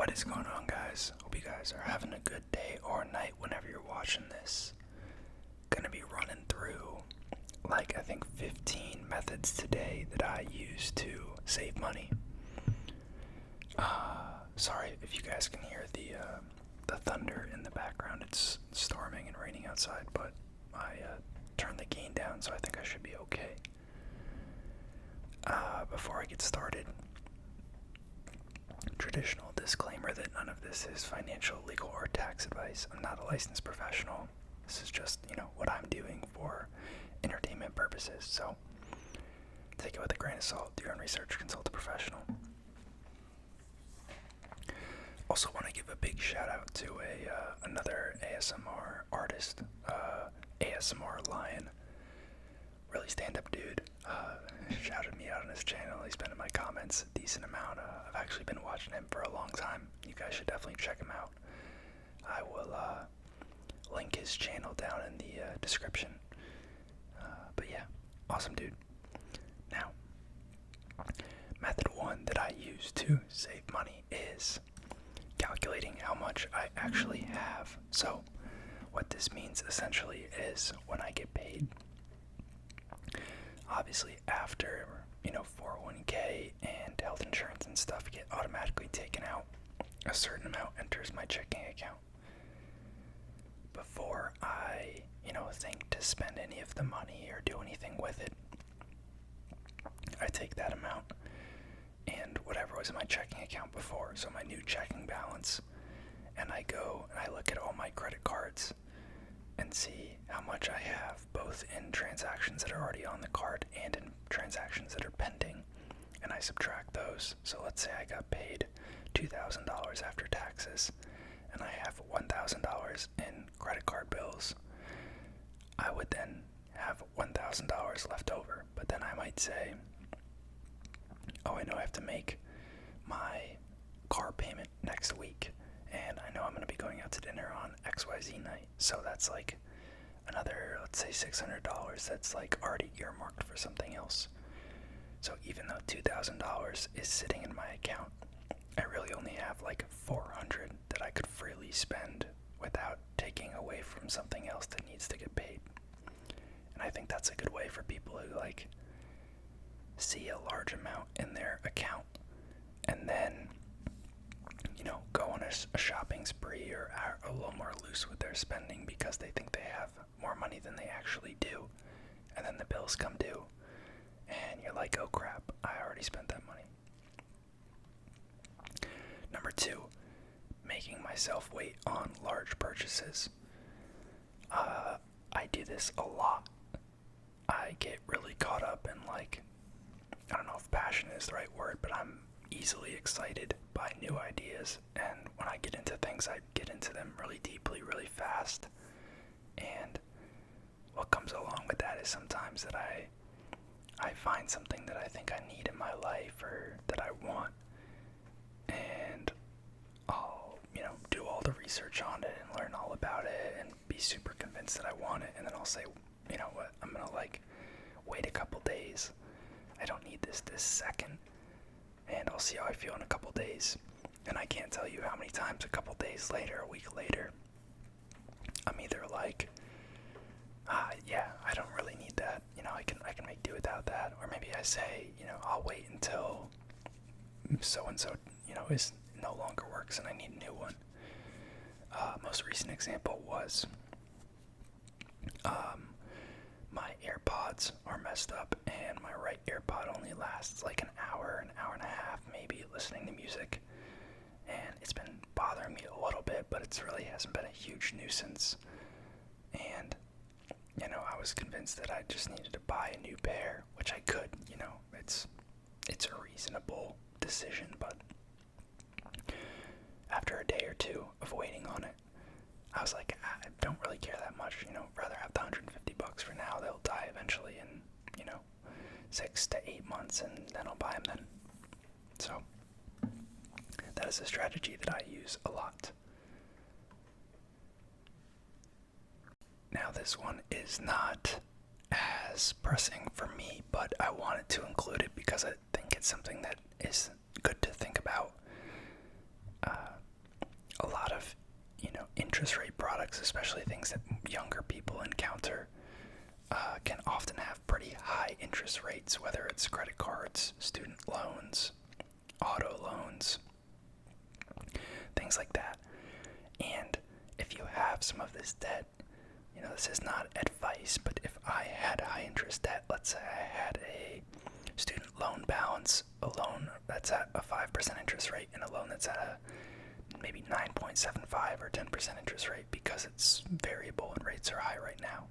What is going on, guys? Hope you guys are having a good day or night whenever you're watching this. Gonna be running through I think 15 methods today that I use to save money. Sorry if you guys can hear the thunder in the background. It's storming and raining outside, but I turned the gain down, so I think I should be okay. Before I get started, traditional disclaimer that none of this is financial, legal, or tax advice. I'm not a licensed professional. This is just, what I'm doing for entertainment purposes. So take it with a grain of salt. Do your own research. Consult a professional. Also want to give a big shout out to another ASMR artist, ASMR Lion. Really stand-up dude. Shouted me out on his channel. He's been in my comments a decent amount. I've actually been watching him for a long time. You guys should definitely check him out. I will link his channel down in the description. But yeah, awesome dude. Now, method one that I use to save money is calculating how much I actually have. So, what this means essentially is when I get paid, obviously after 401k and health insurance and stuff get automatically taken out, a certain amount enters my checking account. Before I think to spend any of the money or do anything with it, I take that amount and whatever was in my checking account before, so my new checking balance, and I go and I look at all my credit cards and see how much I have, both in transactions that are already on the card and in transactions that are pending, and I subtract those. So let's say I got paid $2,000 after taxes, and I have $1,000 in credit card bills. I would then have $1,000 left over, but then I might say, oh, I know I have to make my car payment next week, and I know I'm going to be going out to dinner on XYZ night, so that's another, let's say $600 that's already earmarked for something else. So even though $2,000 is sitting in my account, I really only have $400 that I could freely spend without taking away from something else that needs to get paid. And I think that's a good way for people who see a large amount in their account and then go on a shopping spree or are a little more loose with their spending because they think they have more money than they actually do, and then the bills come due and you're like, oh crap, I already spent that money. Number two, making myself wait on large purchases. I do this a lot. I get really caught up in I don't know if passion is the right word, but I'm easily excited by new ideas, and when I get into things, I get into them really deeply, really fast. And what comes along with that is sometimes that I find something that I think I need in my life or that I want, and I'll do all the research on it and learn all about it and be super convinced that I want it, and then I'll say, you know what, I'm gonna wait a couple days. I don't need this second, and I'll see how I feel in a couple days. And I can't tell you how many times a couple days later, a week later, I'm either yeah, I don't really need that. I can make do without that. Or maybe I say, I'll wait until so-and-so, is no longer works and I need a new one. Most recent example was my AirPods are messed up, and my right AirPod only lasts an hour and a half, maybe, listening to music. And it's been bothering me a little bit, but it really hasn't been a huge nuisance. And, I was convinced that I just needed to buy a new pair, which I could, it's a reasonable decision, but after a day or two of waiting on it, I was like, I don't really care that much, rather have the $150 for now. They'll die eventually in, 6 to 8 months, and then I'll buy them then. So, that is a strategy that I use a lot. Now, this one is not as pressing for me, but I wanted to include it because I think it's something that is good to think about. interest rate products, especially things that younger people encounter, can often have pretty high interest rates, whether it's credit cards, student loans, auto loans, things like that. And if you have some of this debt, this is not advice, but if I had high interest debt, let's say I had a student loan balance, a loan that's at a 5% interest rate, and a loan that's at a maybe 9.75 or 10% interest rate because it's variable and rates are high right now,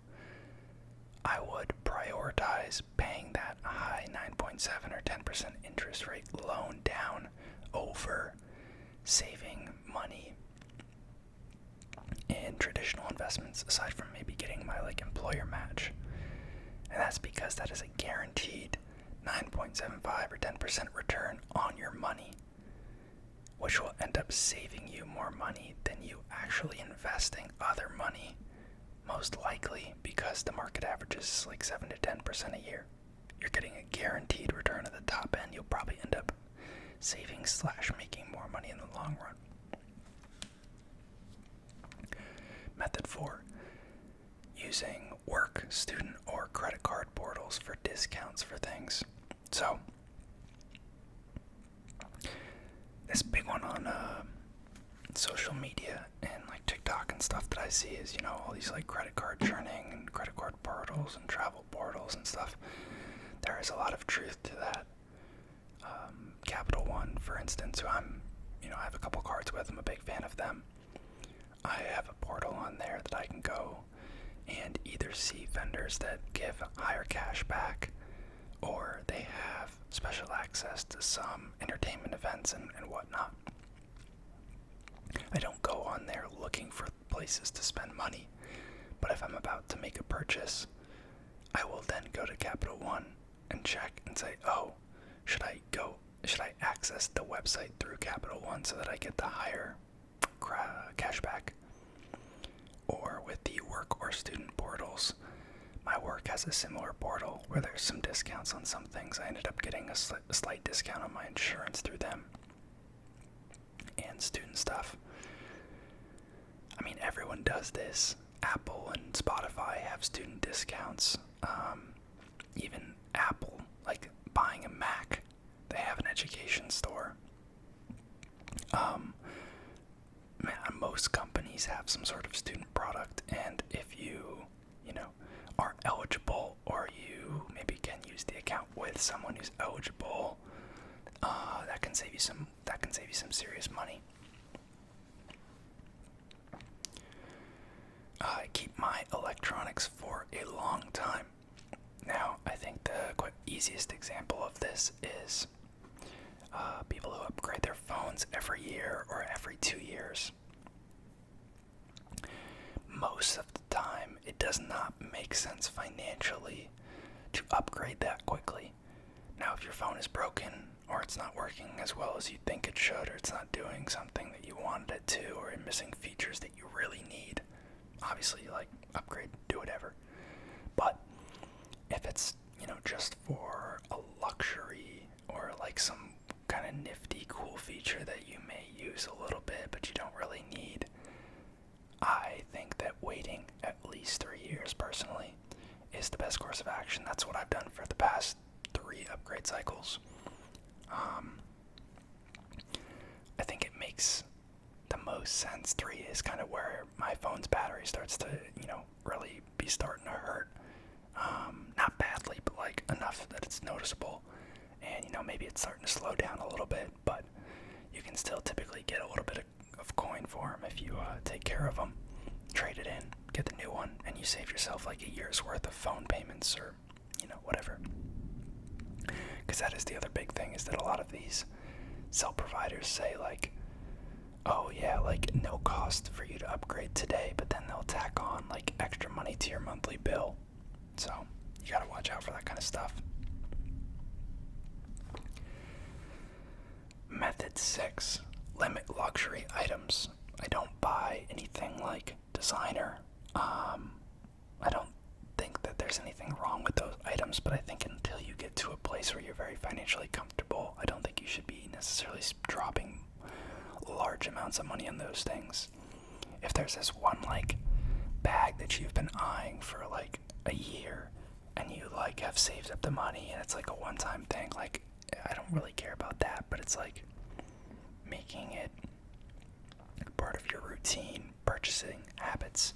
I would prioritize paying that high 9.7 or 10% interest rate loan down over saving money in traditional investments, aside from maybe getting my employer match. And that's because that is a guaranteed 9.75 or 10% return on your money, which will end up saving you more money than you actually investing other money, most likely because the market average is 7 to 10% a year. You're getting a guaranteed return at the top end. You'll probably end up saving / making more money in the long run. Method 4, using work, student, or credit card portals for discounts for things. So, this big one on social media and TikTok and stuff that I see is, all these credit card churning and credit card portals and travel portals and stuff. There is a lot of truth to that. Capital One, for instance, who I have a couple cards with. I'm a big fan of them. I have a portal on there that I can go and either see vendors that give higher cash back, or they have special access to some entertainment events and whatnot. I don't go on there looking for places to spend money, but if I'm about to make a purchase, I will then go to Capital One and check and say, should I access the website through Capital One so that I get the higher cashback? Or with the work or student portals, my work has a similar portal where there's some discounts on some things. I ended up getting a slight discount on my insurance through them and student stuff. I mean, everyone does this. Apple and Spotify have student discounts. Even Apple, buying a Mac, they have an education store. Most companies have some sort of student product, and if you are eligible, or you maybe can use the account with someone who's eligible, that can save you some serious money. I keep my electronics for a long time. Now, I think the easiest example of this is people who upgrade their phones every year or every 2 years. Most of the time, it does not make sense financially to upgrade that quickly. Now, if your phone is broken, or it's not working as well as you think it should, or it's not doing something that you wanted it to, or you're missing features that you really need, obviously, upgrade, do whatever. But if it's, just for a luxury, or some kind of nifty, cool feature that you may use a little bit, but you don't really need, I think that waiting at least 3 years, personally, is the best course of action. That's what I've done for the past 3 upgrade cycles. I think it makes the most sense. 3 is kind of where my phone's battery starts to, really be starting to hurt. Not badly, but enough that it's noticeable. And, maybe it's starting to slow down a little bit, but you can still typically get a little bit of coin for them if you take care of them. Trade it in, get the new one, and you save yourself a year's worth of phone payments or, whatever. Because that is the other big thing, is that a lot of these cell providers say oh yeah, no cost for you to upgrade today, but then they'll tack on extra money to your monthly bill. So you gotta watch out for that kind of stuff. Method 6, limit luxury items. I don't buy anything designer. I don't think that there's anything wrong with those items, but I think until you get to a place where you're very financially comfortable, I don't think you should be necessarily dropping large amounts of money on those things. if there's this one like bag that you've been eyeing for like a year and you like have saved up the money and it's like a one-time thing, like I don't really care about that, but it's like making it part of your routine purchasing habits,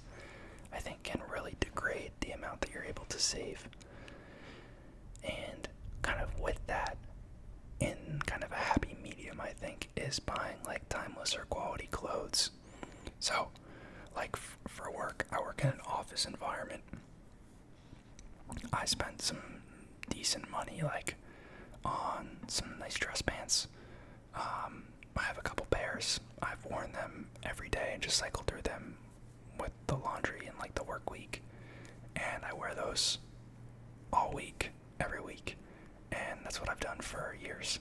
I think can really degrade the amount that you're able to save. And kind of with that, in kind of a happy medium, I think, is buying like timeless or quality clothes. So, like for work, I work in an office environment. I spent some decent money like on some nice dress pants. I have a couple pairs. I've worn them every day and just cycled through them with the laundry in like the work week. And I wear those all week, every week. And that's what I've done for years.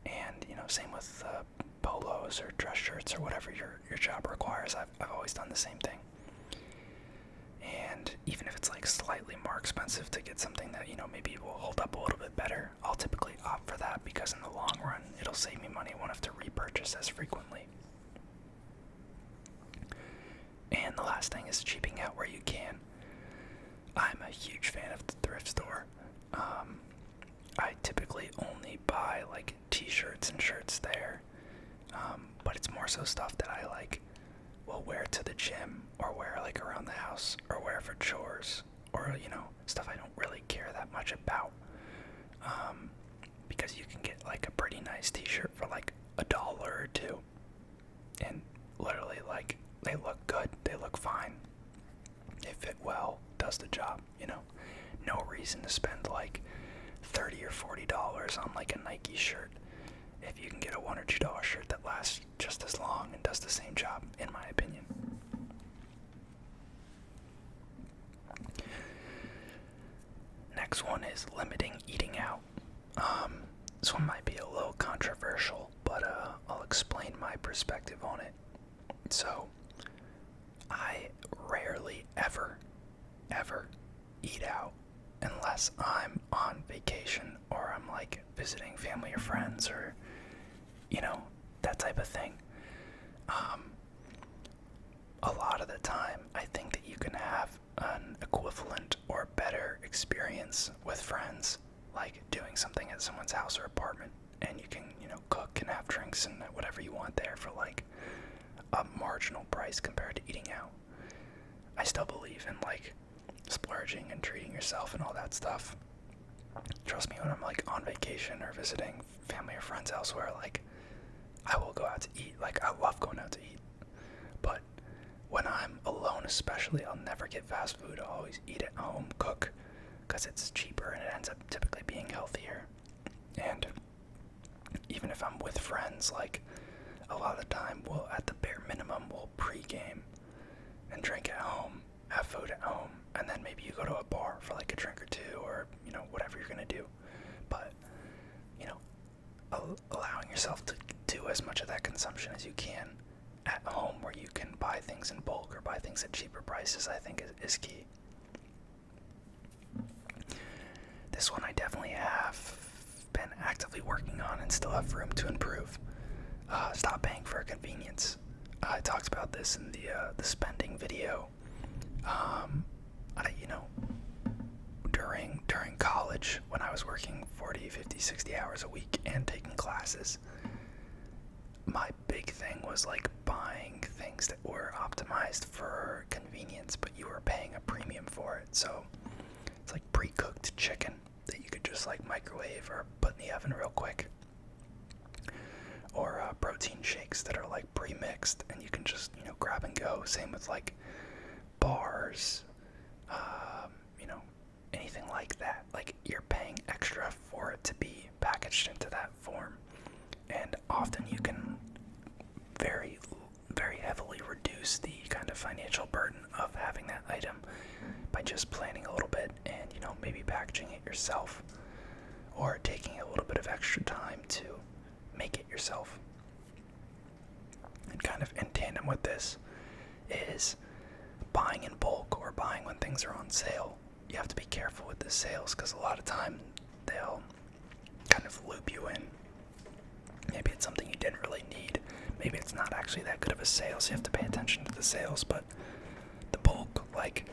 And, you know, same with polos or dress shirts or whatever your job requires. I've always done the same thing. And even if it's like slightly more expensive to get something that, you know, maybe will hold up a little bit better, I'll typically opt for that because in the long run, it'll save me money. I won't have to repurchase as frequently. And the last thing is cheaping out where you can. I'm a huge fan of the thrift store. I typically only buy like t-shirts and shirts there, but it's more so stuff that I like will wear to the gym or wear like around the house or wear for chores or, you know, stuff I don't really care that much about, because you can get like a pretty nice t-shirt for like $1 or $2 and literally like they look good, they look fine, they fit well, does the job, you know. No reason to spend like $30 or $40 on like a Nike shirt if you can get a $1 or $2 shirt that lasts just as long and does the same job, in my opinion. Next one is limiting eating out. This one might be a little controversial, but I'll explain my perspective on it. So, I rarely ever eat out unless I'm on vacation or I'm like visiting family or friends or, you know, that type of thing. A lot of the time, I think that you can have an equivalent or better experience with friends, like doing something at someone's house or apartment, and you can, you know, cook and have drinks and whatever you want there for like a marginal price compared to eating out. I still believe in like splurging and treating yourself and all that stuff. Trust me, when I'm like on vacation or visiting family or friends elsewhere, like I will go out to eat. Like I love going out to eat. But when I'm alone especially, I'll never get fast food. I'll always eat at home, cook, because it's cheaper and it ends up typically being healthier. And even if I'm with friends, like a lot of the time we'll, at the bare minimum, we'll pre-game and drink at home, have food at home, and then maybe you go to a bar for like a drink or two or, you know, whatever you're gonna do. But, you know, allowing yourself to do as much of that consumption as you can at home where you can buy things in bulk or buy things at cheaper prices, I think is key. This one I definitely have been actively working on and still have room to improve. Stop paying for convenience. I talked about this in the spending video. You know, during college when I was working 40, 50, 60 hours a week and taking classes, my big thing was like buying things that were optimized for convenience, but you were paying a premium for it. So it's like pre-cooked chicken that you could just like microwave or put in the oven real quick, or protein shakes that are like pre-mixed and you can just, you know, grab and go. Same with like bars, you know, anything like that. Like you're paying extra for it to be packaged into that form, and often you can very, very heavily reduce the kind of financial burden of having that item by just planning a little bit and, you know, maybe packaging it yourself or taking a little bit of extra time to make it yourself. And kind of in tandem with this is buying in bulk or buying when things are on sale. You have to be careful with the sales because a lot of time they'll kind of loop you in. Maybe it's something you didn't really need. maybe it's not actually that good of a sale, so you have to pay attention to the sales, but the bulk, like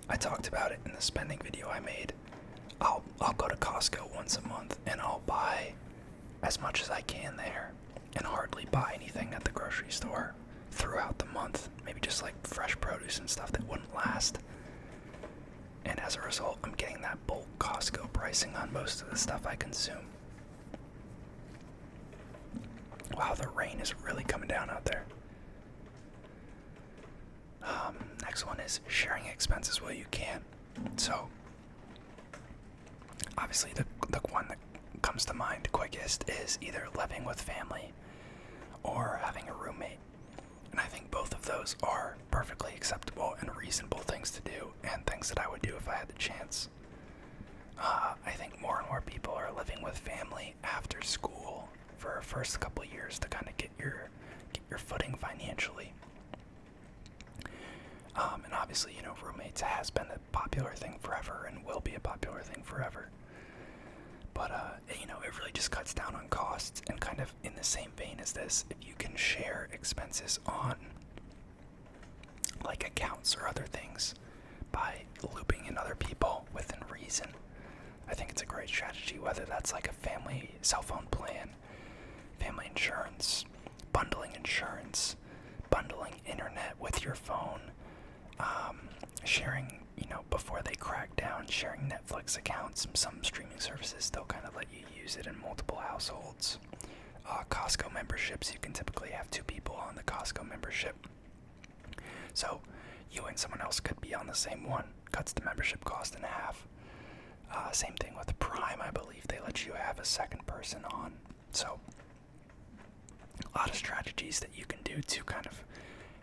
I talked about it in the spending video I made, I'll go to Costco once a month and I'll buy as much as I can there and hardly buy anything at the grocery store throughout the month. Maybe just like fresh produce and stuff that wouldn't last. And as a result, I'm getting that bulk Costco pricing on most of the stuff I consume. Wow, the rain is really coming down out there. Next one is sharing expenses where you can. So, obviously the one that comes to mind quickest is either living with family or having a roommate. And I think both of those are perfectly acceptable and reasonable things to do, and things that I would do if I had the chance. I think more and more people are living with family after school for the first couple of years to kind of get your footing financially. And obviously, roommates has been a popular thing forever and will be a popular thing forever. But, it really just cuts down on costs, and kind of in the same vein as this, if you can share expenses on, like, accounts or other things by looping in other people within reason, I think it's a great strategy, whether that's like a family cell phone plan, family insurance, bundling internet with your phone, sharing, before they crack down, sharing Netflix accounts. Some streaming services still kind of let you use it in multiple households. Costco memberships, you can typically have 2 people on the Costco membership. So you and someone else could be on the same one. Cuts the membership cost in half. Same thing with Prime, I believe they let you have a second person on. So a lot of strategies that you can do to kind of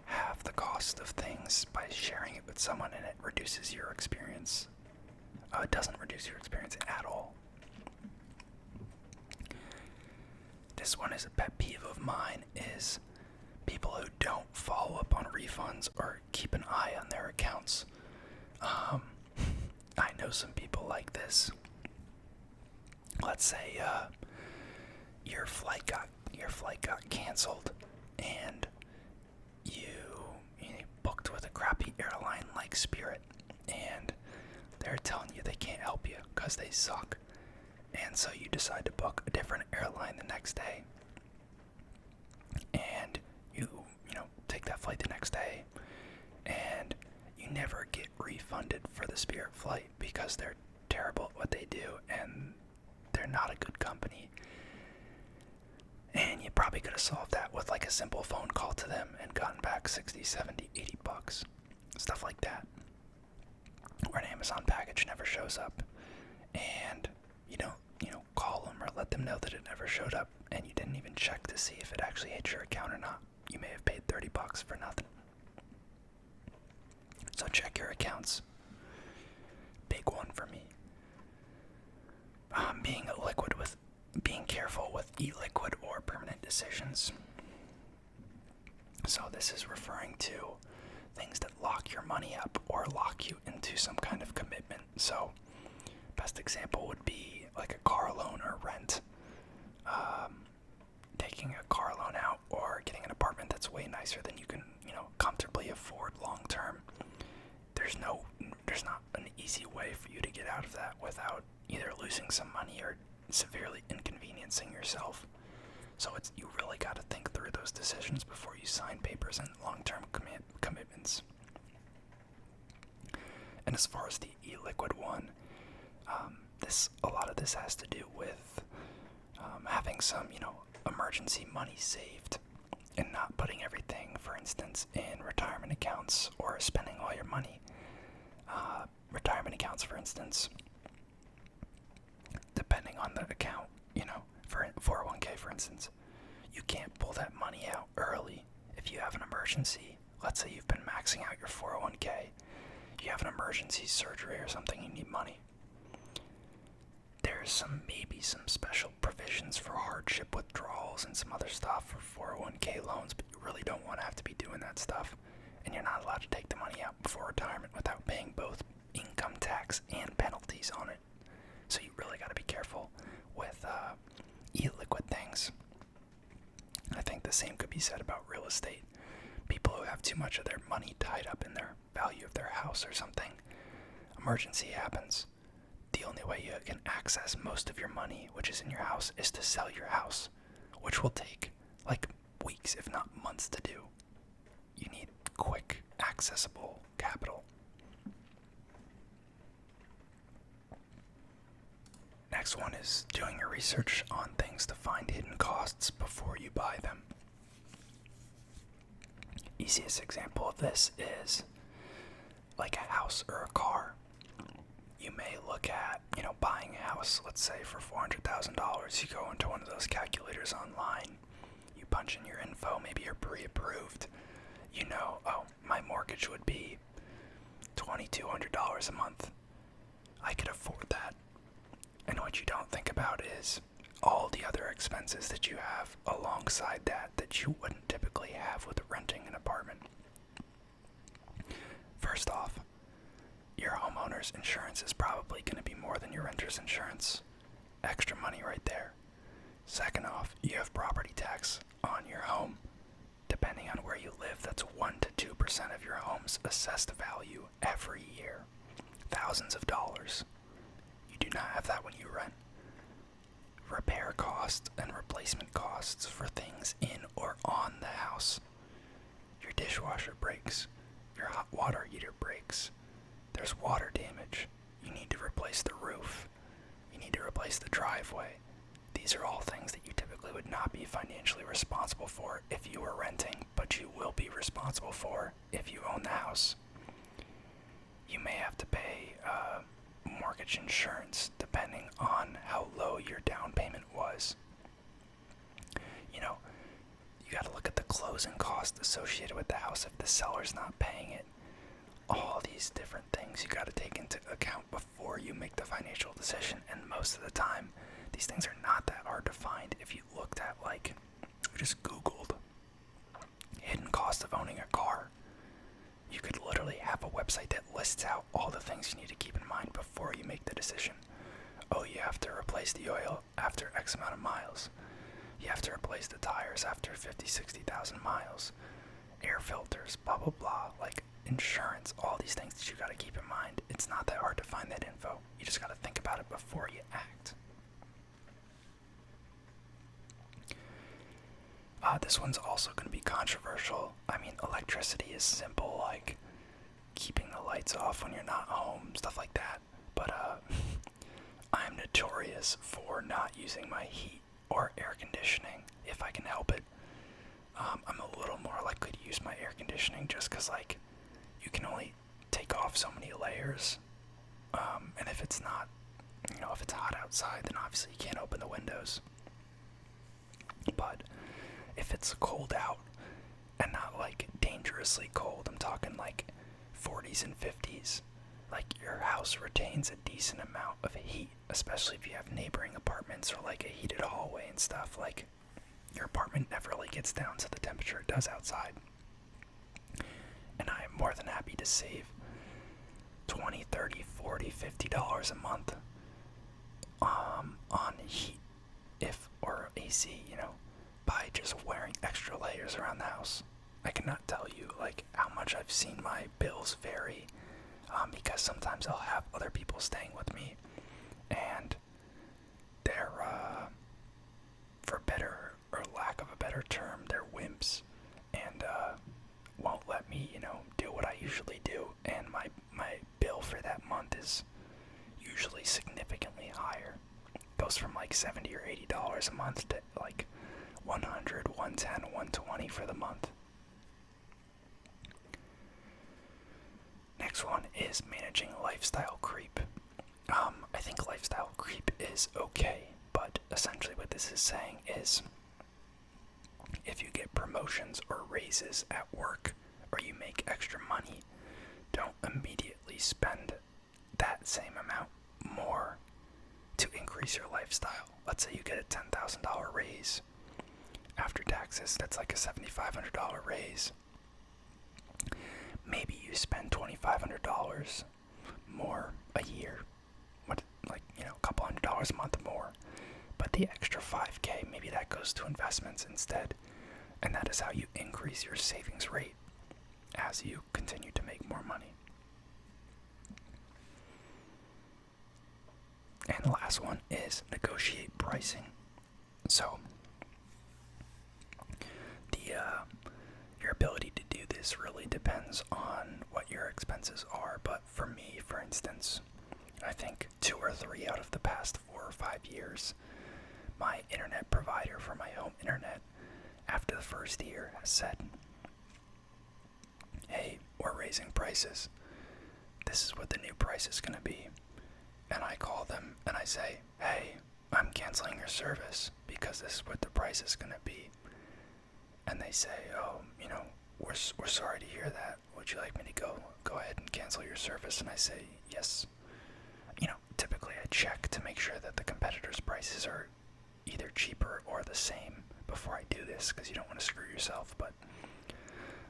half the cost of things by sharing it with someone, and it reduces your experience. It doesn't reduce your experience at all. This one is a pet peeve of mine, is people who don't follow up on refunds or keep an eye on their accounts. I know some people like this. Let's say your flight got canceled, and you booked with a crappy airline like Spirit, and they're telling you they can't help you because they suck. And so you decide to book a different airline the next day, and you take that flight the next day, and you never get refunded for the Spirit flight because they're terrible at what they do and they're not a good company. And you probably could have solved that with like a simple phone call to them and gotten back 60, 70, 80 bucks. Stuff like that. Or an Amazon package never shows up, and you don't, call them or let them know that it never showed up, and you didn't even check to see if it actually hit your account or not. You may have paid 30 bucks for nothing. So check your accounts. Big one for me. Being careful with e-liquid or permanent decisions. So this is referring to things that lock your money up or lock you into some kind of commitment. So best example would be like a car loan or rent. Taking a car loan out or getting an apartment that's way nicer than you can, comfortably afford long term. There's not an easy way for you to get out of that without either losing some money or severely inconveniencing yourself. So you really got to think through those decisions before you sign papers and long-term commitments. And as far as the e-liquid one, a lot of this has to do with having some, emergency money saved and not putting everything, for instance, in retirement accounts or spending all your money. Retirement accounts, for instance, depending on the account, for 401k, for instance, you can't pull that money out early if you have an emergency. Let's say you've been maxing out your 401k, you have an emergency surgery or something, you need money. There's maybe some special provisions for hardship withdrawals and some other stuff for 401k loans, but you really don't want to have to be doing that stuff, and you're not allowed to take the money out before retirement without paying both income tax and penalties on it. So you really got to be careful with e-liquid things. I think the same could be said about real estate. People who have too much of their money tied up in their value of their house or something. Emergency happens. The only way you can access most of your money, which is in your house, is to sell your house, which will take like weeks, if not months, to do. You need quick, accessible capital. Next one is doing your research on things to find hidden costs before you buy them. Easiest example of this is like a house or a car. You may look at, buying a house, let's say for $400,000. You go into one of those calculators online, you punch in your info, maybe you're pre-approved. My mortgage would be $2,200 a month. I could afford that. And what you don't think about is all the other expenses that you have alongside that you wouldn't typically have with renting an apartment. First off, your homeowner's insurance is probably going to be more than your renter's insurance. Extra money right there. Second off, you have property tax on your home. Depending on where you live, that's 1 to 2% of your home's assessed value every year. Thousands of dollars. You do not have that when you rent. Repair costs and replacement costs for things in or on the house. Your dishwasher breaks. Your hot water heater breaks. There's water damage. You need to replace the roof. You need to replace the driveway. These are all things that you typically would not be financially responsible for if you were renting, but you will be responsible for if you own the house. You may have to pay mortgage insurance depending on how low your down payment was. You got to look at the closing costs associated with the house if the seller's not paying it. All these different things you got to take into account before you make the financial decision, and most of the time these things are not that hard to find. If you looked at just Googled hidden cost of owning a car, you could literally have a website that lists out all the things you need to keep in mind before you make the decision. Oh, you have to replace the oil after X amount of miles. You have to replace the tires after 50, 60,000 miles. Air filters, blah, blah, blah. Insurance, all these things that you got to keep in mind. It's not that hard to find that info. You just got to think about it before you act. This one's also going to be controversial. Electricity is simple, like keeping the lights off when you're not home, stuff like that. But I'm notorious for not using my heat or air conditioning if I can help it. I'm a little more likely to use my air conditioning just because, you can only take off so many layers. And if it's not, if it's hot outside, then obviously you can't open the windows. But if it's cold out, and not dangerously cold, I'm talking 40s and 50s, your house retains a decent amount of heat, especially if you have neighboring apartments or a heated hallway and stuff. Your apartment never really gets down to the temperature it does outside. And I am more than happy to save $20, $30, $40, $50 a month on heat or AC, by just wearing extra layers around the house. I cannot tell you how much I've seen my bills vary, because sometimes I'll have other people staying with me, and they're for better or lack of a better term, they're wimps, and won't let me do what I usually do, and my bill for that month is usually significantly higher. It goes from $70 or $80 a month to $100, $110, $120 for the month. Next one is managing lifestyle creep. I think lifestyle creep is okay, but essentially what this is saying is if you get promotions or raises at work or you make extra money, don't immediately spend that same amount more to increase your lifestyle. Let's say you get a $10,000 raise. After taxes, that's a $7,500 raise. Maybe you spend $2,500 more a year, a couple $100 a month more. But the extra $5,000, maybe that goes to investments instead. And that is how you increase your savings rate as you continue to make more money. And the last one is negotiate pricing. So, your ability to do this really depends on what your expenses are. But for me, for instance, I think 2 or 3 out of the past 4 or 5 years, my internet provider for my home internet, after the first year, has said, hey, we're raising prices. This is what the new price is going to be. And I call them and I say, hey, I'm canceling your service because this is what the price is going to be. And they say, oh, we're sorry to hear that. Would you like me to go ahead and cancel your service? And I say, yes. Typically I check to make sure that the competitors' prices are either cheaper or the same before I do this, because you don't want to screw yourself. But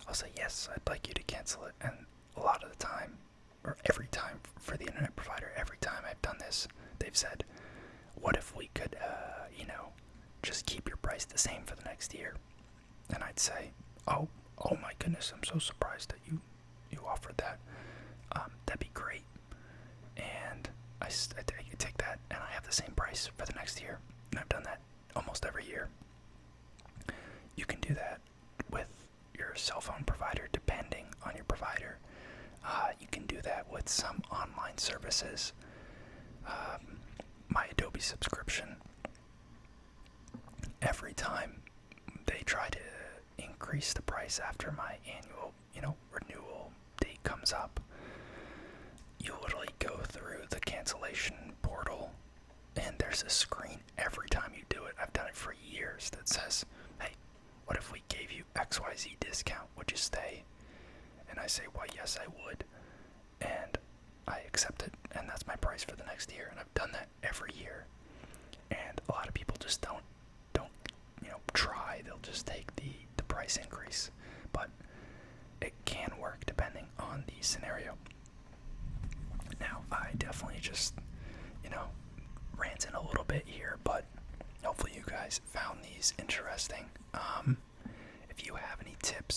I'll say, yes, I'd like you to cancel it. And a lot of the time, or every time for the internet provider, every time I've done this, they've said, what if we could, just keep your price the same for the next year? And I'd say, oh my goodness, I'm so surprised that you offered that. That'd be great. And I take that and I have the same price for the next year. And I've done that almost every year. You can do that with your cell phone provider, depending on your provider. You can do that with some online services. My Adobe subscription, every time they try to increase the price after my annual, renewal date comes up, you literally go through the cancellation portal and there's a screen every time you do it. I've done it for years that says, hey, what if we gave you XYZ discount? Would you stay? And I say, why, yes, I would. And I accept it, and that's my price for the next year. And I've done that every year. And a lot of people just don't try. They'll just take the price increase. But it can work depending on the scenario. Now, I definitely just, ranted a little bit here, but hopefully you guys found these interesting. If you have any tips